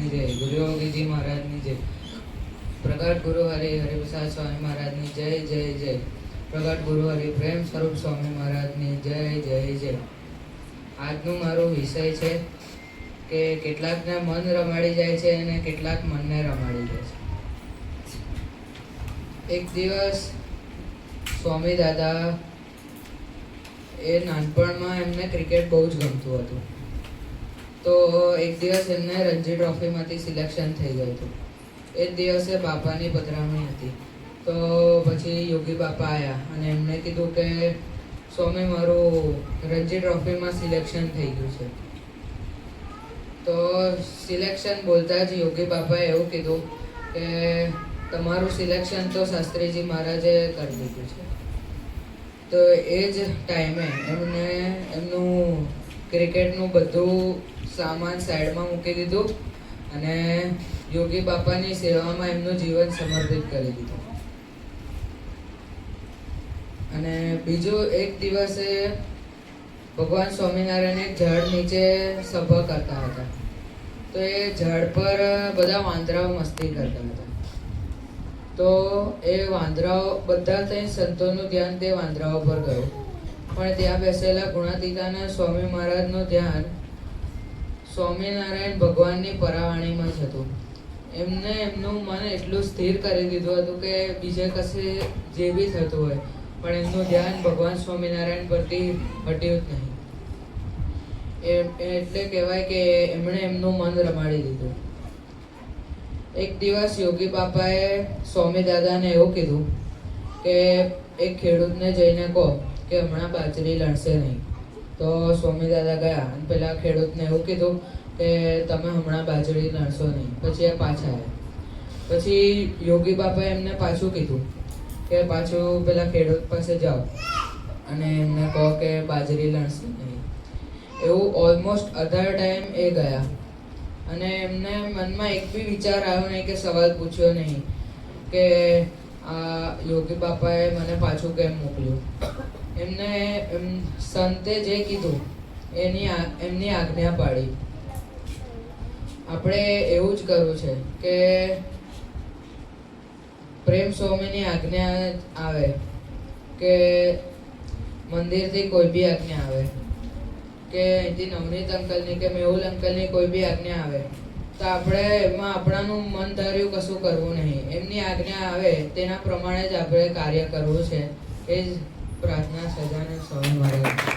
મહારાજની જય, ગુરુ યોગીજી મહારાજની જય, પ્રગટ ગુરુ હરિ હરિપ્રસાદ સ્વામી મહારાજની જય જય જય, પ્રગટ ગુરુ હરિ પ્રેમ સ્વરૂપ સ્વામી મહારાજની જય જય જય. આજનું મારો વિષય છે કે કેટલાકને મન રમાડી જાય છે અને કેટલાક મનને રમાડી જાય છે. એક દિવસ સ્વામી દાદા એ નાનપણમાં એમને ક્રિકેટ બહુ જ ગમતું હતું. તો એક દિવસ એમને રણજી ટ્રોફીમાંથી સિલેક્શન થઈ ગયું હતું. એ જ દિવસે બાપાની પધરામણી હતી. તો પછી યોગી બાપા આવ્યા અને એમને કીધું કે સ્વામી મારું રણજી ટ્રોફીમાં સિલેક્શન થઈ ગયું છે. તો સિલેક્શન બોલતા જ યોગી બાપાએ એવું કીધું કે તમારું સિલેક્શન તો શાસ્ત્રીજી મહારાજે કરી દીધું છે. તો એ જ ટાઈમે એમને એમનું ક્રિકેટનું બધું સામાન સાઈડમાં મૂકી દીધું અને યોગી બાપાની સેવામાં એમનું જીવન સમર્પિત કરી દીધું. અને બીજું એક દિવસે ભગવાન સ્વામિનારાયણ એક ઝાડ નીચે સભા કરતા હતા. તો એ ઝાડ પર બધા વાંદરાઓ મસ્તી કરતા હતા. તો એ વાંદરાઓ બધા થઈ સંતોનું ધ્યાન તે વાંદરાઓ પર ગયું. પણ ત્યાં બેસેલા ગુણાતીતાના સ્વામી મહારાજનું ધ્યાન સ્વામિનારાયણ ભગવાનની પરાવાણીમાં જ હતું. એમને એમનું મન એટલું સ્થિર કરી દીધું હતું કે બીજે કશે જે બી થતું હોય પણ એમનું ધ્યાન ભગવાન સ્વામિનારાયણ પરથી હટ્યું જ નહીં. એટલે કહેવાય કે એમણે એમનું મન રમાડી દીધું. એક દિવસ યોગી બાપાએ સ્વામી દાદાને એવું કીધું કે એક ખેડૂતને જઈને કહો કે હમણાં બાજરી લણશે નહીં. તો સ્વામી દાદા ગયા અને પેલા ખેડૂતને એવું કીધું કે તમે હમણાં બાજરી લણશો નહીં. પછી એ પાછા આવ્યા. પછી યોગી બાપાએ એમને પાછું કીધું કે પાછું પેલા ખેડૂત પાસે જાઓ અને એમને કહો કે બાજરી લણશે નહીં. એવું ઓલમોસ્ટ અધર ટાઈમ એ ગયા અને એમને મનમાં એક બી વિચાર આવ્યો નહીં કે સવાલ પૂછ્યો નહીં કે આ યોગી બાપાએ મને પાછું કેમ મોકલ્યું. એમને સંતે જે કીધું એમની આજ્ઞા પાડી. આપણે એવું જ કરવું છે કે પ્રેમ સ્વામીની આજ્ઞા આવે કે મંદિરથી કોઈ બી આજ્ઞા આવે કે અહીંથી નવનીત અંકલની કે મેહુલ અંકલની કોઈ બી આજ્ઞા આવે તો આપણે એમાં આપણાનું મન ધાર્યું કશું કરવું નહીં. એમની આજ્ઞા આવે તેના પ્રમાણે જ આપણે કાર્ય કરવું છે. એ જ પ્રાર્થના સજાને સ્વામી મહારાજ.